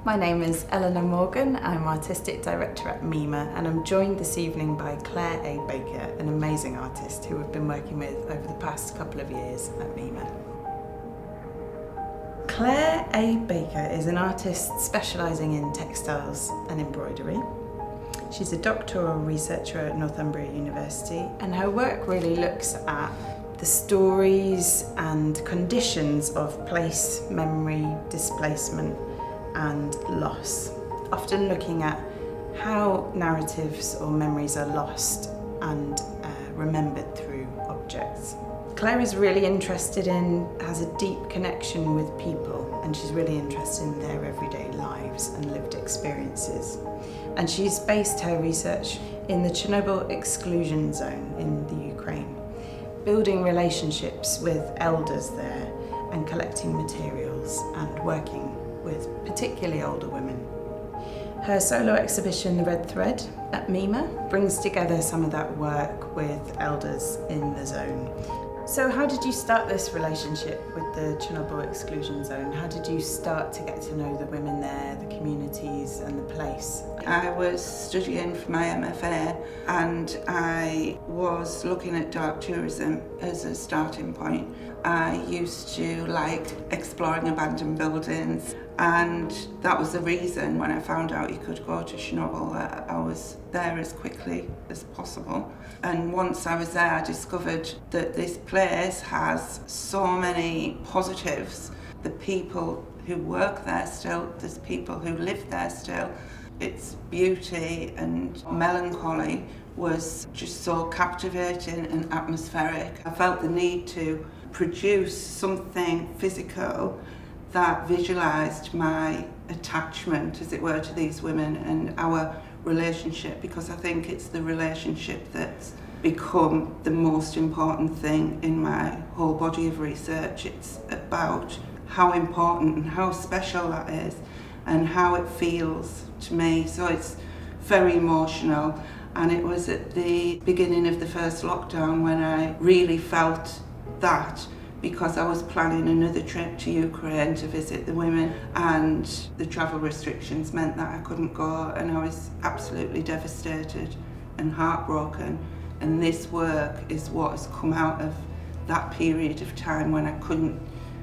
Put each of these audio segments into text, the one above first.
My name is Elinor Morgan. I'm Artistic Director at MIMA, and I'm joined this evening by Claire A. Baker, an amazing artist who we've been working with over the past couple of years at MIMA. Claire A. Baker is an artist specialising in textiles and embroidery. She's a doctoral researcher at Northumbria University, and her work really looks at the stories and conditions of place, memory, displacement and loss, often looking at how narratives or memories are lost and remembered through objects. Claire is really has a deep connection with people, and she's really interested in their everyday lives and lived experiences. And she's based her research in the Chernobyl exclusion zone in the Ukraine, building relationships with elders there and collecting materials and working with particularly older women. Her solo exhibition, The Red Thread, at MIMA, brings together some of that work with elders in the zone. So how did you start this relationship with the Chernobyl exclusion zone? How did you start to get to know the women there, the communities and the place? I was studying for my MFA and I was looking at dark tourism as a starting point. I used to like exploring abandoned buildings, and that was the reason when I found out you could go to Chernobyl that I was there as quickly as possible. And once I was there, I discovered that this place has so many positives. The people who work there still, there's people who live there still. Its beauty and melancholy was just so captivating and atmospheric. I felt the need to produce something physical that visualised my attachment, as it were, to these women and our relationship, because I think it's the relationship that's become the most important thing in my whole body of research. It's about how important and how special that is and how it feels to me. So it's very emotional, and it was at the beginning of the first lockdown when I really felt that, because I was planning another trip to Ukraine to visit the women, and the travel restrictions meant that I couldn't go, and I was absolutely devastated and heartbroken. And this work is what has come out of that period of time when I couldn't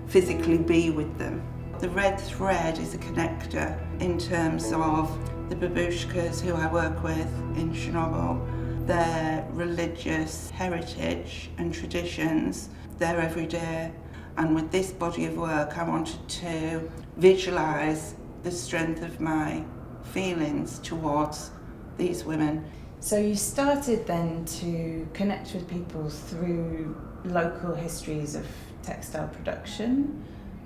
physically be with them. The red thread is a connector in terms of the Babushkas who I work with in Chernobyl, their religious heritage and traditions, their everyday. And with this body of work, I wanted to visualise the strength of my feelings towards these women. So you started then to connect with people through local histories of textile production,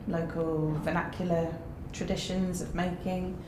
local vernacular traditions of making.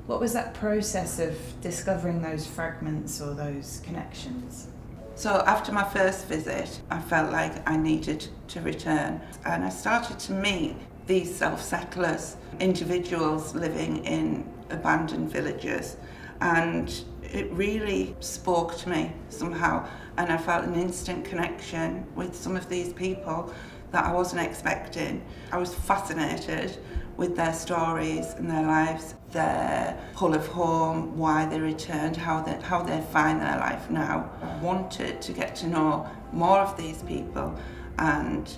What was that process of discovering those fragments or those connections? So after my first visit, I felt like I needed to return, and I started to meet these self-settlers, individuals living in abandoned villages, and it really spoke to me somehow, and I felt an instant connection with some of these people that I wasn't expecting. I was fascinated with their stories and their lives, their pull of home, why they returned, how they find their life now. I wanted to get to know more of these people, and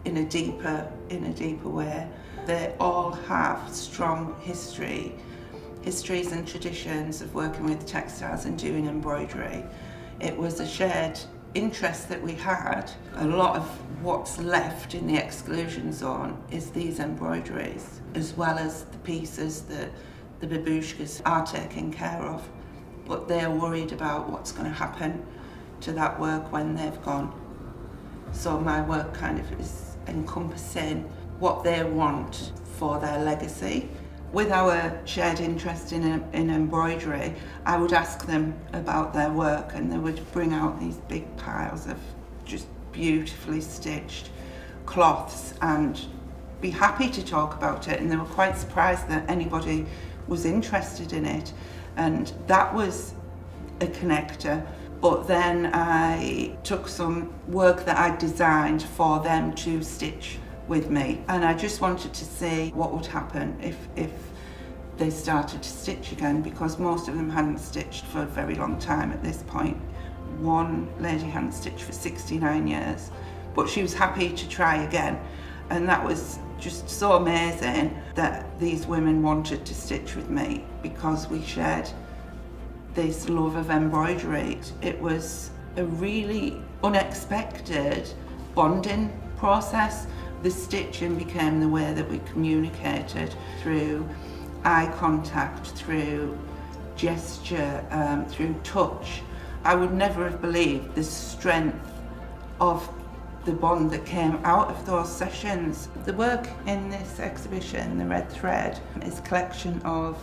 in a deeper way. They all have strong histories and traditions of working with textiles and doing embroidery. It was a shared interest that we had. A lot of what's left in the exclusion zone is these embroideries, as well as the pieces that the Babushkas are taking care of. But they're worried about what's going to happen to that work when they've gone. So my work kind of is encompassing what they want for their legacy. With our shared interest in embroidery, I would ask them about their work, and they would bring out these big piles of just beautifully stitched cloths and be happy to talk about it, and they were quite surprised that anybody was interested in it, and that was a connector. But then I took some work that I designed for them to stitch with me, and I just wanted to see what would happen if they started to stitch again, because most of them hadn't stitched for a very long time at this point. One lady hadn't stitched for 69 years, but she was happy to try again. And that was just so amazing that these women wanted to stitch with me, because we shared this love of embroidery. It was a really unexpected bonding process. The stitching became the way that we communicated, through eye contact, through gesture, through touch. I would never have believed the strength of the bond that came out of those sessions. The work in this exhibition, The Red Thread, is a collection of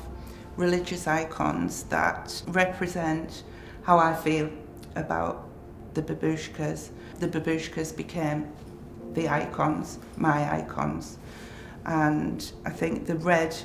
religious icons that represent how I feel about the Babushkas. The Babushkas became the icons, my icons. And I think the red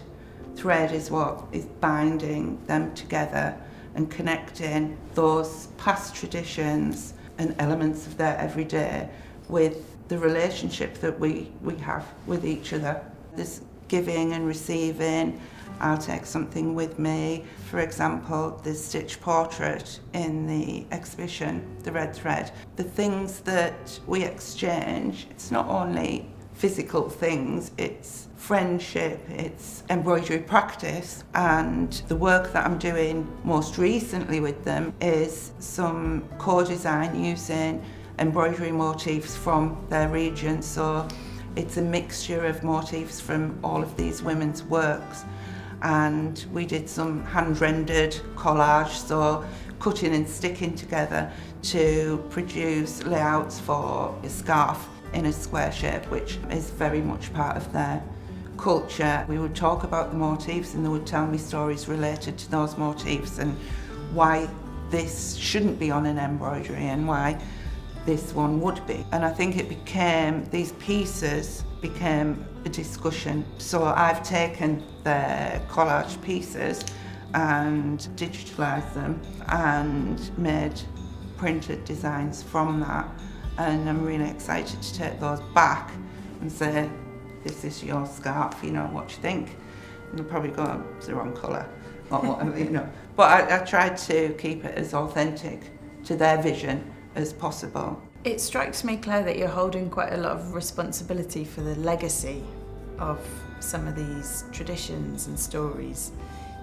thread is what is binding them together and connecting those past traditions and elements of their everyday with the relationship that we have with each other. There's giving and receiving. I'll take something with me. For example, the stitch portrait in the exhibition, The Red Thread. The things that we exchange, it's not only physical things, it's friendship, it's embroidery practice, and the work that I'm doing most recently with them is some co-design using embroidery motifs from their region. So it's a mixture of motifs from all of these women's works, and we did some hand-rendered collage, so cutting and sticking together to produce layouts for a scarf in a square shape, which is very much part of their culture. We would talk about the motifs and they would tell me stories related to those motifs and why this shouldn't be on an embroidery and why this one would be. And I think these pieces became a discussion. So I've taken the collage pieces and digitalised them and made printed designs from that. And I'm really excited to take those back and say, this is your scarf, what do you think? And they'll probably go, it's the wrong colour, or whatever, But I tried to keep it as authentic to their vision as possible. It strikes me, Claire, that you're holding quite a lot of responsibility for the legacy of some of these traditions and stories.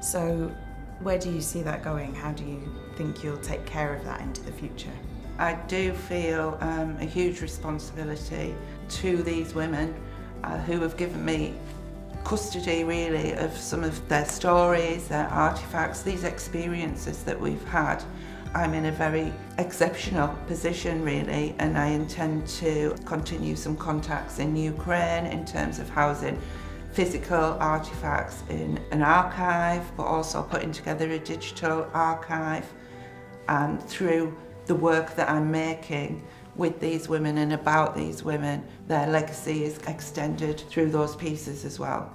So where do you see that going? How do you think you'll take care of that into the future? I do feel a huge responsibility to these women who have given me custody, really, of some of their stories, their artefacts, these experiences that we've had. I'm in a very exceptional position, really, and I intend to continue some contacts in Ukraine in terms of housing physical artefacts in an archive, but also putting together a digital archive. And through the work that I'm making with these women and about these women, their legacy is extended through those pieces as well.